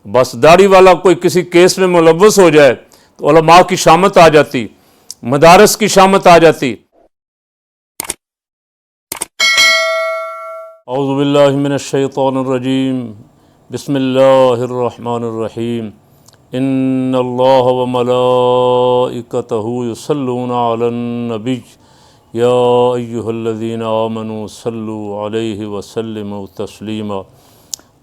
بس داڑھی والا کوئی کسی کیس میں ملوث ہو جائے تو علماء کی شامت آ جاتی، مدارس کی شامت آ جاتی۔ اعوذ باللہ من الشیطان الرجیم، بسم اللہ الرحمن الرحیم، ان اللہ وملائکتہ یصلون علی النبی یا ایہا الذین آمنوا صلوا علیہ وسلموا تسلیما۔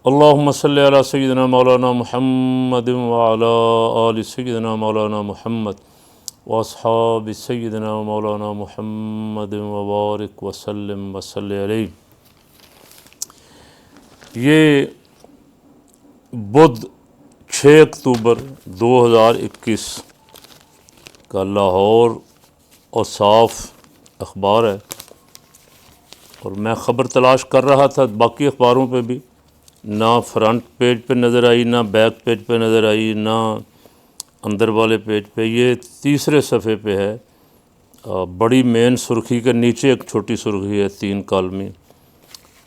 اللہم صلی علی سیدنا مولانا محمد وعلی آل سیدنا مولانا محمد واصحاب سیدنا مولانا محمد وبارک وسلم وصلی علیہ۔ یہ بدھ 6 اکتوبر 2021 کا لاہور اوصاف اخبار ہے، اور میں خبر تلاش کر رہا تھا باقی اخباروں پہ بھی، نہ فرنٹ پیج پہ نظر آئی، نہ بیک پیج پہ نظر آئی، نہ اندر والے پیج پہ۔ یہ تیسرے صفحے پہ ہے، بڑی مین سرخی کے نیچے ایک چھوٹی سرخی ہے 3 کالمی۔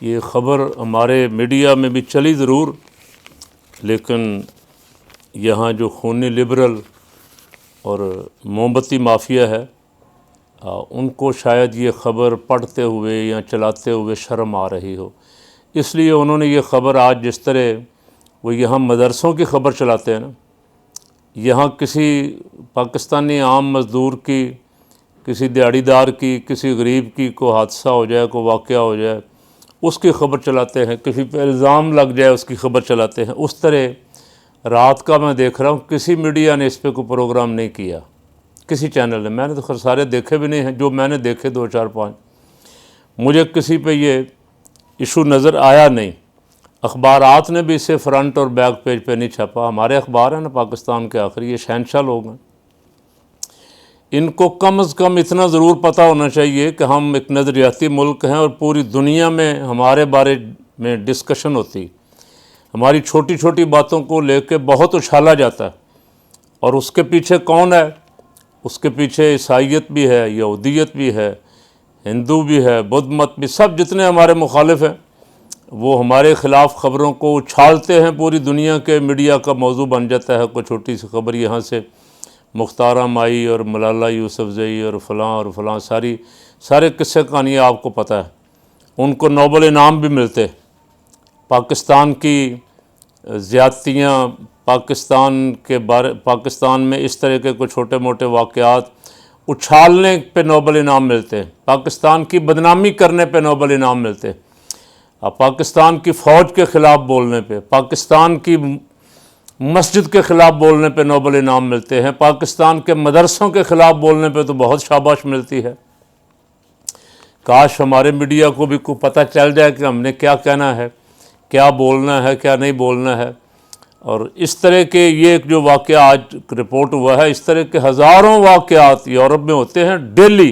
یہ خبر ہمارے میڈیا میں بھی چلی ضرور، لیکن یہاں جو خونی لبرل اور موم بتی مافیا ہے، ان کو شاید یہ خبر پڑھتے ہوئے یا چلاتے ہوئے شرم آ رہی ہو، اس لیے انہوں نے یہ خبر آج جس طرح وہ یہاں مدرسوں کی خبر چلاتے ہیں نا، یہاں کسی پاکستانی عام مزدور کی، کسی دیہڑی دار کی، کسی غریب کی کوئی حادثہ ہو جائے، کوئی واقعہ ہو جائے، اس کی خبر چلاتے ہیں، کسی پہ الزام لگ جائے اس کی خبر چلاتے ہیں۔ اس طرح رات کا میں دیکھ رہا ہوں کسی میڈیا نے اس پہ کوئی پروگرام نہیں کیا، کسی چینل نے۔ میں نے تو خیر سارے دیکھے بھی نہیں ہیں، جو میں نے دیکھے 2 4 5، مجھے کسی پہ یہ ایشو نظر آیا نہیں۔ اخبارات نے بھی اسے فرنٹ اور بیک پیج پہ نہیں چھاپا۔ ہمارے اخبار ہیں نا پاکستان کے، آخر یہ شہنشاہ لوگ ہیں، ان کو کم از کم اتنا ضرور پتہ ہونا چاہیے کہ ہم ایک نظریاتی ملک ہیں اور پوری دنیا میں ہمارے بارے میں ڈسکشن ہوتی، ہماری چھوٹی چھوٹی باتوں کو لے کے بہت اچھالا جاتا ہے، اور اس کے پیچھے کون ہے؟ اس کے پیچھے عیسائیت بھی ہے، یہودیت بھی ہے، ہندو بھی ہے، بدھ مت بھی، سب جتنے ہمارے مخالف ہیں وہ ہمارے خلاف خبروں کو اچھالتے ہیں، پوری دنیا کے میڈیا کا موضوع بن جاتا ہے۔ کوئی چھوٹی سی خبر یہاں سے مختارہ مائی اور ملالہ یوسفزئی اور فلاں سارے قصے کہانیاں آپ کو پتہ ہے۔ ان کو نوبل انعام بھی ملتے، پاکستان کی زیادتیاں، پاکستان میں اس طرح کے کوئی چھوٹے موٹے واقعات اچھالنے پہ نوبل انعام ملتے ہیں، پاکستان کی بدنامی کرنے پہ نوبل انعام ملتے ہیں، پاکستان کی فوج کے خلاف بولنے پہ، پاکستان کی مسجد کے خلاف بولنے پہ نوبل انعام ملتے ہیں، پاکستان کے مدرسوں کے خلاف بولنے پہ تو بہت شاباش ملتی ہے۔ کاش ہمارے میڈیا کو بھی کوئی پتہ چل جائے کہ ہم نے کیا کہنا ہے، کیا بولنا ہے، کیا نہیں بولنا ہے۔ اور اس طرح کے یہ جو واقعہ آج رپورٹ ہوا ہے، اس طرح کے ہزاروں واقعات یورپ میں ہوتے ہیں ڈیلی،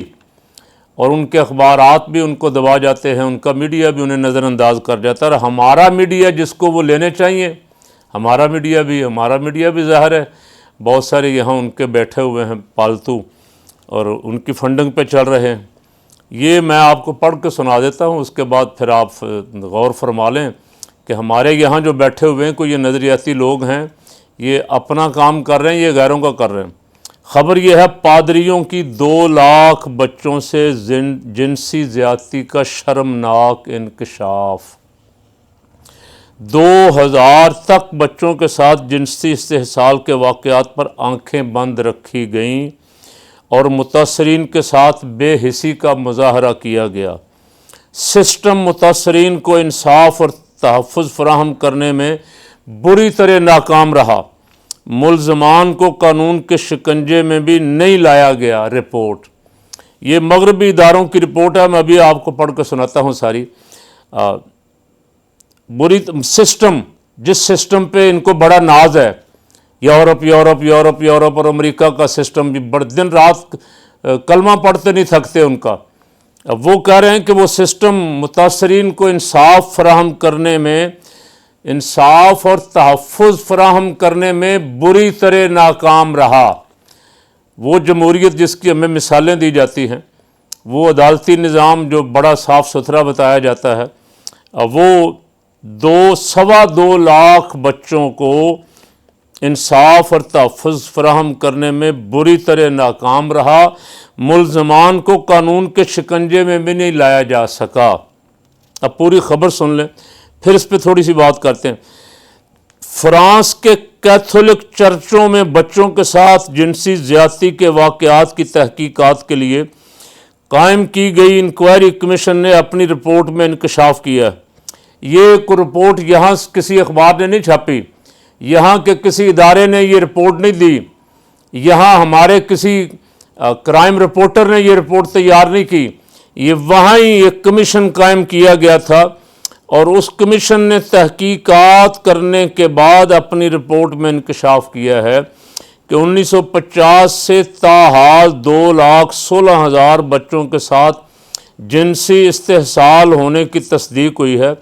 اور ان کے اخبارات بھی ان کو دبا جاتے ہیں، ان کا میڈیا بھی انہیں نظر انداز کر جاتا ہے۔ اور ہمارا میڈیا جس کو وہ لینے چاہیے، ہمارا میڈیا بھی ظاہر ہے بہت سارے یہاں ان کے بیٹھے ہوئے ہیں پالتو، اور ان کی فنڈنگ پہ چل رہے ہیں۔ یہ میں آپ کو پڑھ کے سنا دیتا ہوں، اس کے بعد پھر آپ غور فرما لیں کہ ہمارے یہاں جو بیٹھے ہوئے ہیں کوئی یہ نظریاتی لوگ ہیں، یہ اپنا کام کر رہے ہیں، یہ غیروں کا کر رہے ہیں۔ خبر یہ ہے، پادریوں کی 2 لاکھ بچوں سے جنسی زیادتی کا شرمناک انکشاف۔ 2000 تک بچوں کے ساتھ جنسی استحصال کے واقعات پر آنکھیں بند رکھی گئیں اور متاثرین کے ساتھ بے حسی کا مظاہرہ کیا گیا۔ سسٹم متاثرین کو انصاف اور تحفظ فراہم کرنے میں بری طرح ناکام رہا، ملزمان کو قانون کے شکنجے میں بھی نہیں لایا گیا۔ رپورٹ یہ مغربی اداروں کی رپورٹ ہے، میں ابھی آپ کو پڑھ کے سناتا ہوں ساری۔ بری سسٹم، جس سسٹم پہ ان کو بڑا ناز ہے، یورپ اور امریکہ کا سسٹم بھی بڑے دن رات کلمہ پڑھتے نہیں تھکتے ان کا۔ اب وہ کہہ رہے ہیں کہ وہ سسٹم متاثرین کو انصاف اور تحفظ فراہم کرنے میں بری طرح ناکام رہا۔ وہ جمہوریت جس کی ہمیں مثالیں دی جاتی ہیں، وہ عدالتی نظام جو بڑا صاف ستھرا بتایا جاتا ہے، وہ 2.25 لاکھ بچوں کو انصاف اور تحفظ فراہم کرنے میں بری طرح ناکام رہا، ملزمان کو قانون کے شکنجے میں بھی نہیں لایا جا سکا۔ اب پوری خبر سن لیں، پھر اس پہ تھوڑی سی بات کرتے ہیں۔ فرانس کے کیتھولک چرچوں میں بچوں کے ساتھ جنسی زیادتی کے واقعات کی تحقیقات کے لیے قائم کی گئی انکوائری کمیشن نے اپنی رپورٹ میں انکشاف کیا۔ یہ ایک رپورٹ یہاں کسی اخبار نے نہیں چھاپی، یہاں کے کسی ادارے نے یہ رپورٹ نہیں دی، یہاں ہمارے کسی کرائم رپورٹر نے یہ رپورٹ تیار نہیں کی، یہ وہاں ہی ایک کمیشن قائم کیا گیا تھا، اور اس کمیشن نے تحقیقات کرنے کے بعد اپنی رپورٹ میں انکشاف کیا ہے کہ 1950 سے تاحال 2,16,000 بچوں کے ساتھ جنسی استحصال ہونے کی تصدیق ہوئی ہے۔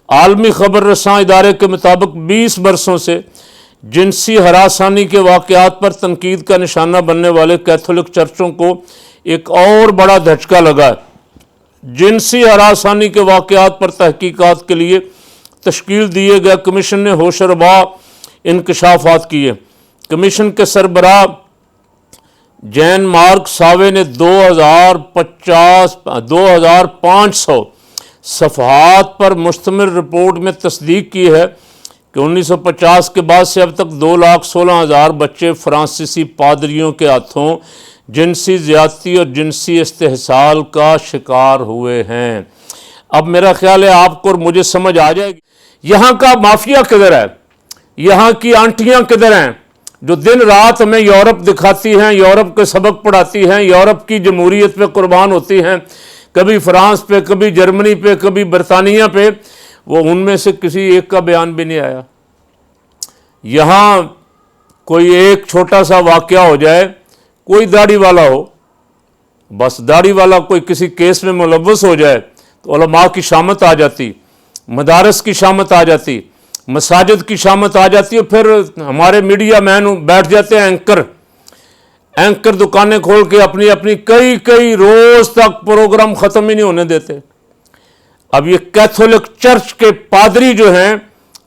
عالمی خبر رساں ادارے کے مطابق 20 برسوں سے جنسی ہراسانی کے واقعات پر تنقید کا نشانہ بننے والے کیتھولک چرچوں کو ایک اور بڑا دھچکا لگا ہے۔ جنسی ہراسانی کے واقعات پر تحقیقات کے لیے تشکیل دیے گئے کمیشن نے ہوشربا انکشافات کیے۔ کمیشن کے سربراہ جین مارک ساوے نے 2,500 صفحات پر مشتمل رپورٹ میں تصدیق کی ہے کہ 1950 کے بعد سے اب تک 2,16,000 بچے فرانسیسی پادریوں کے ہاتھوں جنسی زیادتی اور جنسی استحصال کا شکار ہوئے ہیں۔ اب میرا خیال ہے آپ کو اور مجھے سمجھ آ جائے گی یہاں کا مافیا کدھر ہے، یہاں کی آنٹیاں کدھر ہیں جو دن رات ہمیں یورپ دکھاتی ہیں، یورپ کے سبق پڑھاتی ہیں، یورپ کی جمہوریت پہ قربان ہوتی ہیں، کبھی فرانس پہ، کبھی جرمنی پہ، کبھی برطانیہ پہ۔ وہ ان میں سے کسی ایک کا بیان بھی نہیں آیا۔ یہاں کوئی ایک چھوٹا سا واقعہ ہو جائے، کوئی داڑھی والا ہو، بس داڑھی والا کوئی کسی کیس میں ملوث ہو جائے تو علماء کی شامت آ جاتی، مدارس کی شامت آ جاتی، مساجد کی شامت آ جاتی ہے، پھر ہمارے میڈیا مین بیٹھ جاتے ہیں اینکر دکانیں کھول کے اپنی کئی روز تک پروگرام ختم ہی نہیں ہونے دیتے۔ اب یہ کیتھولک چرچ کے پادری جو ہیں،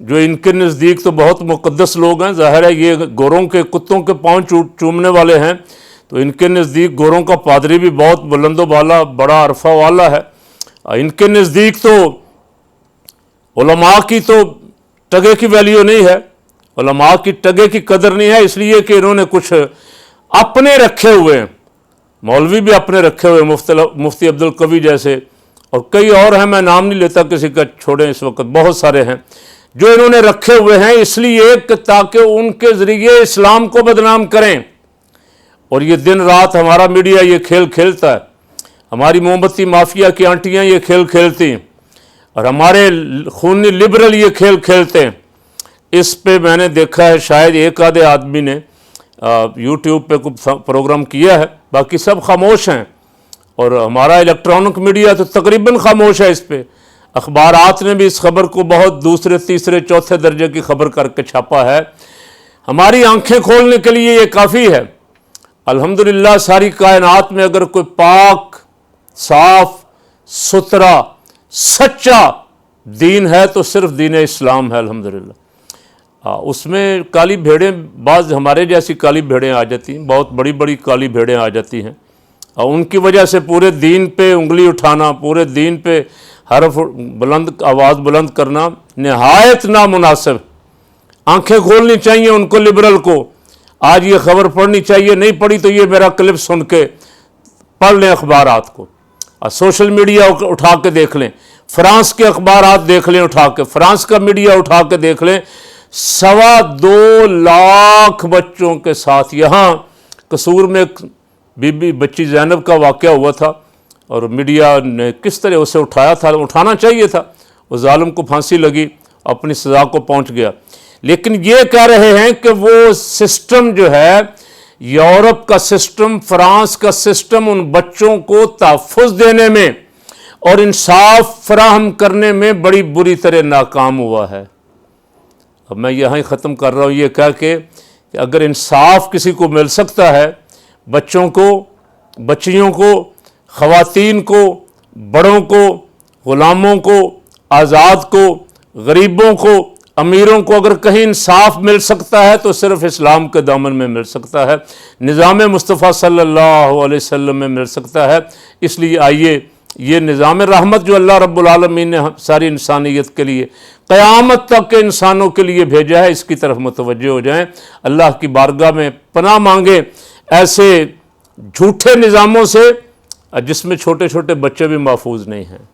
جو ان کے نزدیک تو بہت مقدس لوگ ہیں، ظاہر ہے یہ گوروں کے کتوں کے پاؤں چومنے والے ہیں، تو ان کے نزدیک گوروں کا پادری بھی بہت بلند و بالا، بڑا عرفہ والا ہے۔ ان کے نزدیک تو علماء کی تو ٹگے کی ویلیو نہیں ہے، علماء کی ٹگے کی قدر نہیں ہے، اس لیے کہ انہوں نے کچھ اپنے رکھے ہوئے ہیں، مولوی بھی اپنے رکھے ہوئے، مفتی عبدالقوی جیسے، اور کئی اور ہیں، میں نام نہیں لیتا کسی کا، چھوڑیں، اس وقت بہت سارے ہیں جو انہوں نے رکھے ہوئے ہیں، اس لیے کہ تاکہ ان کے ذریعے اسلام کو بدنام کریں۔ اور یہ دن رات ہمارا میڈیا یہ کھیل کھیلتا ہے، ہماری موم بتی مافیا کی آنٹیاں یہ کھیل کھیلتی ہیں، اور ہمارے خونی لبرل یہ کھیل کھیلتے ہیں۔ اس پہ میں نے دیکھا ہے شاید ایک آدھے آدمی نے یوٹیوب پہ کوئی پروگرام کیا ہے، باقی سب خاموش ہیں، اور ہمارا الیکٹرانک میڈیا تو تقریباً خاموش ہے اس پہ۔ اخبارات نے بھی اس خبر کو بہت دوسرے تیسرے چوتھے درجے کی خبر کر کے چھاپا ہے۔ ہماری آنکھیں کھولنے کے لیے یہ کافی ہے۔ الحمدللہ ساری کائنات میں اگر کوئی پاک، صاف ستھرا، سچا دین ہے تو صرف دین اسلام ہے، الحمدللہ۔ اس میں کالی بھیڑیں، بعض ہمارے جیسی کالی بھیڑیں آ جاتی ہیں، بہت بڑی بڑی کالی بھیڑیں آ جاتی ہیں، اور ان کی وجہ سے پورے دین پہ انگلی اٹھانا، پورے دین پہ حرف بلند، آواز بلند کرنا نہایت نامناسب۔ آنکھیں کھولنی چاہیے ان کو، لبرل کو۔ آج یہ خبر پڑھنی چاہیے، نہیں پڑھی تو یہ میرا کلپ سن کے پڑھ لیں اخبارات کو، اور سوشل میڈیا اٹھا کے دیکھ لیں، فرانس کے اخبارات دیکھ لیں اٹھا کے، فرانس کا میڈیا اٹھا کے دیکھ لیں۔ 2.25 لاکھ بچوں کے ساتھ یہاں قصور میں ایک بچی زینب کا واقعہ ہوا تھا، اور میڈیا نے کس طرح اسے اٹھایا تھا، اٹھانا چاہیے تھا، وہ ظالم کو پھانسی لگی، اپنی سزا کو پہنچ گیا۔ لیکن یہ کہہ رہے ہیں کہ وہ سسٹم جو ہے، یورپ کا سسٹم، فرانس کا سسٹم، ان بچوں کو تحفظ دینے میں اور انصاف فراہم کرنے میں بڑی بری طرح ناکام ہوا ہے۔ اب میں یہاں ہی ختم کر رہا ہوں یہ کہہ کے کہ اگر انصاف کسی کو مل سکتا ہے، بچوں کو، بچیوں کو، خواتین کو، بڑوں کو، غلاموں کو، آزاد کو، غریبوں کو، امیروں کو اگر کہیں انصاف مل سکتا ہے تو صرف اسلام کے دامن میں مل سکتا ہے، نظام مصطفیٰ صلی اللہ علیہ وسلم میں مل سکتا ہے۔ اس لیے آئیے یہ نظام رحمت جو اللہ رب العالمین نے ساری انسانیت کے لیے قیامت تک کے انسانوں کے لیے بھیجا ہے، اس کی طرف متوجہ ہو جائیں، اللہ کی بارگاہ میں پناہ مانگیں ایسے جھوٹے نظاموں سے جس میں چھوٹے چھوٹے بچے بھی محفوظ نہیں ہیں۔